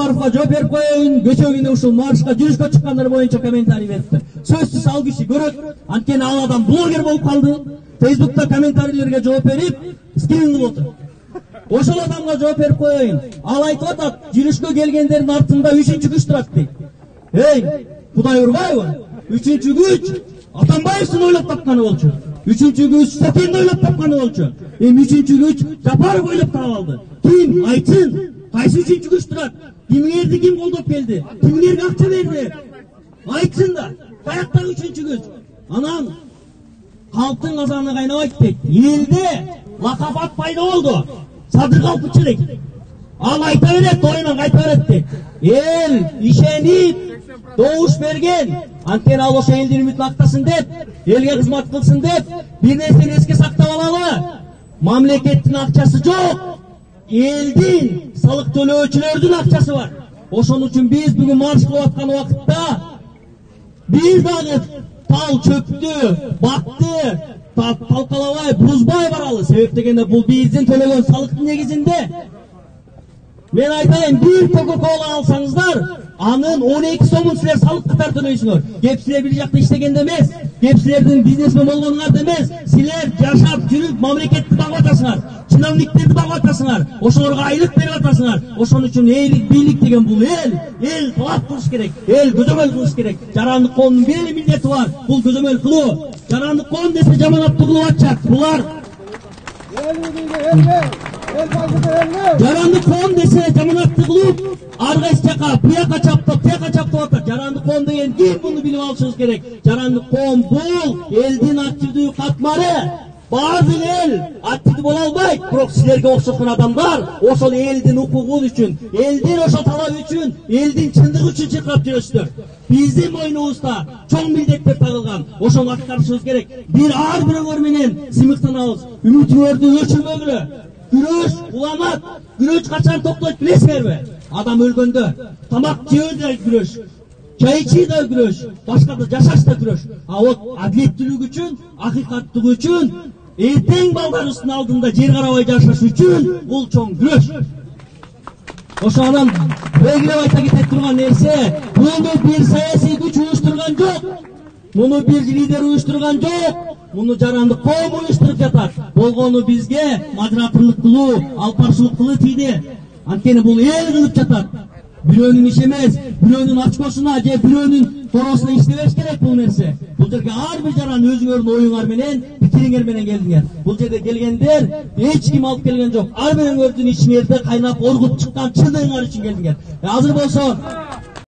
Жапаровга жооп берип коеюн. Кече күнү ушул маршка жүрүшкө чыккандар боюнча комментарий бериптир. Сөзсүз ал киши көрөт. Анткени ал адам блогер болуп калды. Facebook'ta комментарийлерге жооп берип, скрин кылып отур. Ошол адамга жооп берип коеюн. Ал айтып атат, жүрүшкө келгендердин артында 3-чү күч турат дейт. Эй, Кудай Урбаева, 3-чү күч Атамбаевдин ойлоп тапканы болчу. 3-чү күч Сапенди ойлоп тапканы болчу. Эми 3-чү күч Жапаров ойлоп таап алды. Ким айтсын? Кайсы 3-чү күч турат? Кимиңерди ким колдоп келди? Кимиңерге акча берди? Айтсын да. Каяктагы 3-чү күч? Анан халктын казаны кайнабайт дейт. Элде лакап пайда болду. Садыр Калпычылык. Ал айта берет, тоюнан кайта берет дейт. Эл ишенип добуш берген. Анткени ал ошо элдин үмүтүн актасын деп, элге кызмат кылсын деп, бир нерсени эске сактап алалы. Мамлекеттин акчасы жок. Элдин салык төлөөчүлөрдүн акчасы бар. Ошон үчүн биз бүгүн марш кылып аткан убакытта биз дагы тал чөптү, бакты талкалабай, бузбай баралы. Себеп дегенде бул биздин төлөгөн салыктын негизинде. Мен айтайын, бир Кока-Коla алсаңыздар, анын 12 сомун силер салык катары төлөйсүңөр. Кеп силер бир жакта иштегенде эмес, кеп силердин бизнесмен болгонуңарда эмес, силер жашап жүрүп мамлекетти багып атасыңар, чиновниктерди багып атасыңар, ошолорго айлык берип атасыңар. Ошон үчүн эйлик, бийлик деген бул эл талап кылыш керек, эл көзөмөл кылыш керек. Жарандык коомдун бир эле милдети бар, бул көзөмөл кылуу. Жарандык коом десе жаманаттуу кылып атышат. Булар Жарандык коом десе жаманаттуу кылып, ар кайсы жака, буяка чаптап, тияка чаптап атат. Жарандык коом деген ким, муну билип алышыбыз керек. Жарандык коом бул элдин активдүү катмары. Баардык эл активдүү боло албайт, бирок силерге окшошкон адамдар ошол элдин укугу үчүн, элдин ошол талабы үчүн, элдин чындыгы үчүн чыркырап жүрөсүздөр. Биздин мойнубузда чоң милдеттер тагылган. Ошону аткарышыбыз керек. Ар бирөңөр менен сыймыктанабыз. Үмүтүңөрдү өчүрбөгүлө. Күрөш уламат. Күрөш качан токтойт билесиңерби? Адам өлгөндө. Тамак жөө да күрөш. Чай ичүү да күрөш. Башка да жашаш да күрөш. А вот адилеттүүлүк үчүн, акыйкаттык үчүн, эртең балдарыбыздын алдында жер карабай жашаш үчүн бул чоң күрөш. Ошондон белгилеп айта кетет турган нерсе, муну бир саясий күч уюштурган жок. Муну бир лидер уюштурган жок. Муну жарандык коом уюштуруп жатат. Болгону бизге модераторлук кылуу, алпарчылык кылуу тийди. Анткени бул эл кылып жатат. Бирөөнүн иши эмес, бирөөнүн ачкосуна же бирөөнүн торосуна иштебеш керек бул нерсе. Бул жерге ар бир жаран өзүңөрдүн оюңар менен, пикириңер менен келдиңер. Бул жерде келгендер эч ким алып келген жок. Ар бирөөңөрдүн ичиңерде кайнап оргуп чыккан чындыгыңар үчүн келдиңер. Азыр болсо